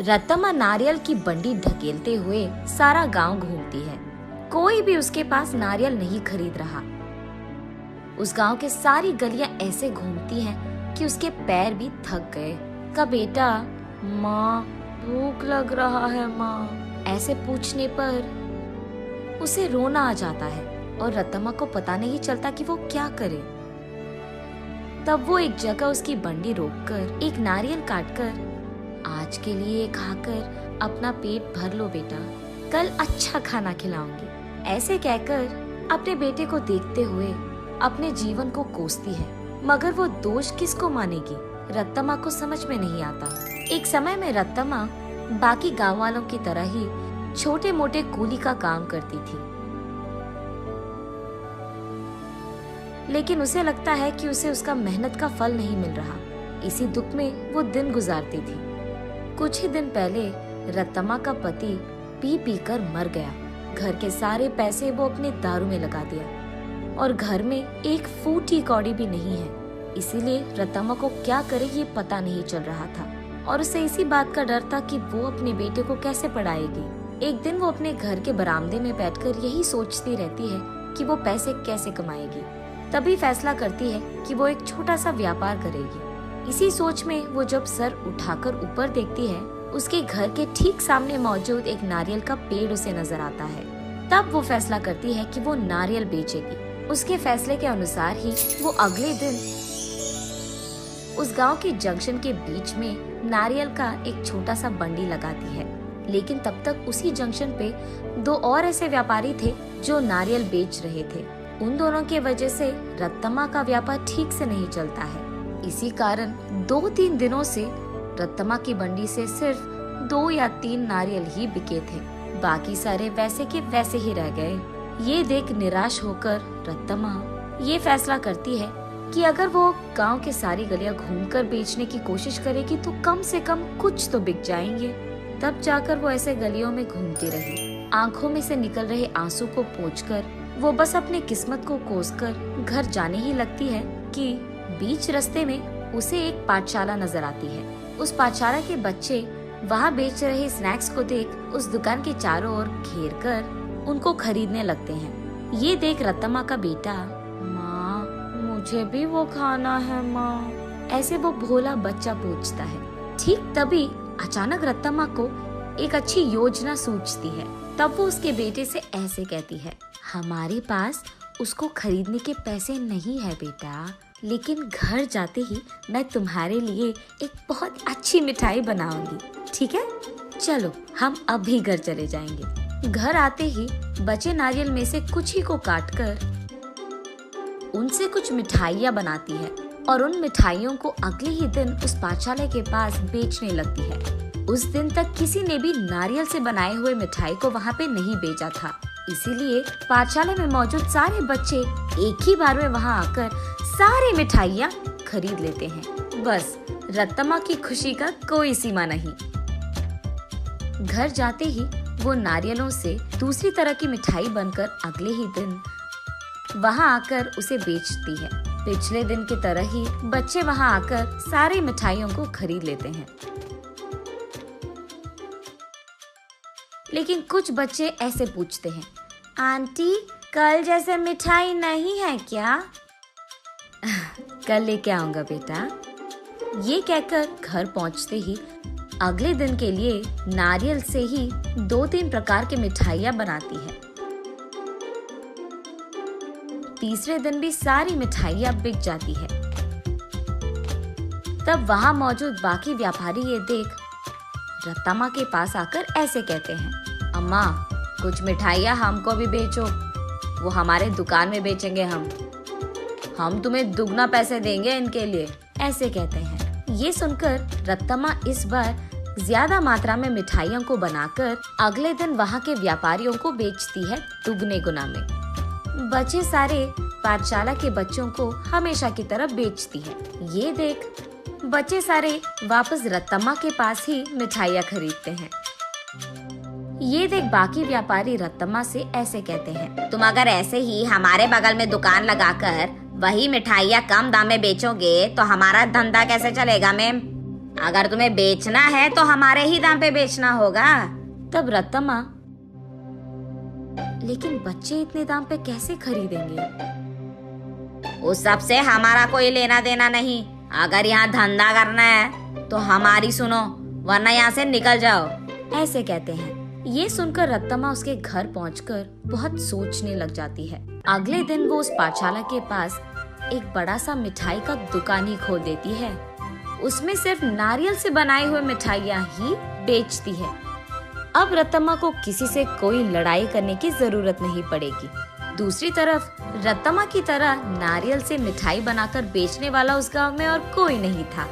रत्तम्मा नारियल की बंडी ढकेलते हुए सारा गांव घूमती है। कोई भी उसके पास नारियल नहीं खरीद रहा। उस गांव के सारी गलियां ऐसे घूमती हैं कि उसके पैर भी थक गए। का बेटा, माँ भूख लग रहा है माँ, ऐसे पूछने पर उसे रोना आ जाता है और रत्तम्मा को पता नहीं चलता कि वो क्या करे। तब वो एक जगह उसकी बंडी रोककर एक नारियल काटकर, आज के लिए खाकर अपना पेट भर लो बेटा, कल अच्छा खाना खिलाऊंगी, ऐसे कहकर अपने बेटे को देखते हुए अपने जीवन को कोसती है। मगर वो दोष किसको मानेगी, रत्तम्मा को समझ में नहीं आता। एक समय में रत्तम्मा बाकी गांव वालों की तरह ही छोटे मोटे कूली का काम करती थी, लेकिन उसे लगता है कि उसे उसका मेहनत का फल नहीं मिल रहा। इसी दुख में वो दिन गुजारती थी। कुछ ही दिन पहले रत्तम्मा का पति पी पी कर मर गया। घर के सारे पैसे वो अपने दारू में लगा दिया और घर में एक फूटी कौड़ी भी नहीं है। इसीलिए रत्तम्मा को क्या करे ये पता नहीं चल रहा था और उसे इसी बात का डर था कि वो अपने बेटे को कैसे पढ़ाएगी। एक दिन वो अपने घर के बरामदे में बैठकर यही सोचती रहती है कि वो पैसे कैसे कमाएगी। तभी फैसला करती है कि वो एक छोटा सा व्यापार करेगी। इसी सोच में वो जब सर उठाकर ऊपर देखती है, उसके घर के ठीक सामने मौजूद एक नारियल का पेड़ उसे नजर आता है। तब वो फैसला करती है कि वो नारियल बेचेगी। उसके फैसले के अनुसार ही वो अगले दिन उस गांव के जंक्शन के बीच में नारियल का एक छोटा सा बंडी लगाती है। लेकिन तब तक उसी जंक्शन पे दो और ऐसे व्यापारी थे जो नारियल बेच रहे थे। उन दोनों के वजह से रत्तम्मा का व्यापार ठीक से नहीं चलता है। इसी कारण 2-3 दिनों से रत्तम्मा की बंडी से सिर्फ 2 या 3 नारियल ही बिके थे, बाकी सारे वैसे के वैसे ही रह गए। ये देख निराश होकर रत्तम्मा ये फैसला करती है कि अगर वो गांव के सारी गलियां घूमकर बेचने की कोशिश करेगी तो कम से कम कुछ तो बिक जाएंगे। तब जाकर वो ऐसे गलियों में घूमती रही। आंखों में से निकल रहे आंसू को पोंछकर वो बस अपने किस्मत को कोसकर घर जाने ही लगती है कि बीच रास्ते में उसे एक पाठशाला नजर आती है। उस पाठशाला के बच्चे वहाँ बेच रहे स्नैक्स को देख उस दुकान के चारों ओर घेर कर उनको खरीदने लगते हैं। ये देख रत्तम्मा का बेटा, माँ मुझे भी वो खाना है माँ, ऐसे वो भोला बच्चा पूछता है। ठीक तभी अचानक रत्तम्मा को एक अच्छी योजना सूझती है। तब वो उसके बेटे से ऐसे कहती है, हमारे पास उसको खरीदने के पैसे नहीं है बेटा, लेकिन घर जाते ही मैं तुम्हारे लिए एक बहुत अच्छी मिठाई बनाऊंगी, ठीक है? चलो हम अभी घर चले जाएंगे। घर आते ही बचे नारियल में से कुछ ही को काटकर उनसे कुछ मिठाइयाँ बनाती है और उन मिठाइयों को अगले ही दिन उस पाठशाला के पास बेचने लगती है। उस दिन तक किसी ने भी नारियल से बनाए हुए मिठाई को वहाँ पे नहीं बेचा था, इसीलिए पाठशाला में मौजूद सारे बच्चे एक ही बार में वहाँ आकर सारी मिठाइयाँ खरीद लेते हैं। बस रत्तम्मा की खुशी का कोई सीमा नहीं। घर जाते ही वो नारियलों से दूसरी तरह की मिठाई बनकर अगले ही दिन वहाँ आकर उसे बेचती है। पिछले दिन की तरह ही बच्चे वहाँ आकर सारी मिठाइयों को खरीद लेते हैं, लेकिन कुछ बच्चे ऐसे पूछते हैं, आंटी कल जैसे मिठाई नहीं है क्या? कल लेके आऊंगा बेटा। ये कहकर घर पहुंचते ही अगले दिन के लिए नारियल से ही 2-3 प्रकार की मिठाइयाँ बनाती है। तीसरे दिन भी सारी मिठाइयाँ बिक जाती है। तब वहाँ मौजूद बाकी व्यापारी ये देख रत्तम्मा के पास आकर ऐसे कहते हैं, अम्मा कुछ मिठाइयाँ हमको भी बेचो, वो हमारे दुकान में बेचेंगे हम तुम्हें दुगना पैसे देंगे इनके लिए, ऐसे कहते हैं। ये सुनकर रत्तम्मा इस बार ज्यादा मात्रा में मिठाइयों को बनाकर अगले दिन वहाँ के व्यापारियों को बेचती है दुगने गुना में। बचे सारे पाठशाला के बच्चों को हमेशा की तरह बेचती है। ये देख बच्चे सारे वापस रत्तम्मा के पास ही मिठाइयाँ खरीदते हैं। ये देख बाकी व्यापारी रत्तम्मा से ऐसे कहते हैं, तुम अगर ऐसे ही हमारे बगल में दुकान लगाकर वही मिठाइयाँ कम दाम में बेचोगे तो हमारा धंधा कैसे चलेगा मैम? अगर तुम्हें बेचना है तो हमारे ही दाम पे बेचना होगा। तब रत्तम्मा, लेकिन बच्चे इतने दाम पे कैसे खरीदेंगे? उस सब से हमारा कोई लेना देना नहीं। अगर यहाँ धंधा करना है तो हमारी सुनो, वरना यहाँ से निकल जाओ। ऐसे कहते हैं। ये सुनकर रत्तम्मा उसके घर पहुंचकर बहुत सोचने लग जाती है। अगले दिन वो उस पाठशाला के पास एक बड़ा सा मिठाई का दुकान ही खोल देती है। उसमें सिर्फ नारियल से बनाई हुई मिठाइयाँ ही बेचती है। अब रत्तम्मा को किसी से कोई लड़ाई करने की जरूरत नहीं पड़ेगी। दूसरी तरफ रत्तम्मा की तरह नारियल से मिठाई बनाकर बेचने वाला उस गांव में और कोई नहीं था।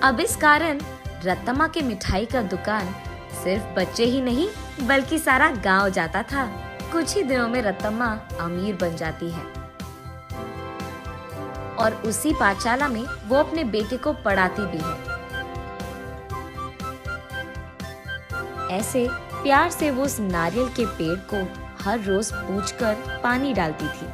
अब इस कारण रत्तम्मा के मिठाई का दुकान सिर्फ बच्चे ही नहीं बल्कि सारा गांव जाता था। कुछ ही दिनों में रत्तम्मा अमीर बन जाती है और उसी पाठशाला में वो अपने बेटे को पढ़ाती भी है। ऐसे प्यार से वो उस नारियल के पेड़ को हर रोज पूछकर पानी डालती थी।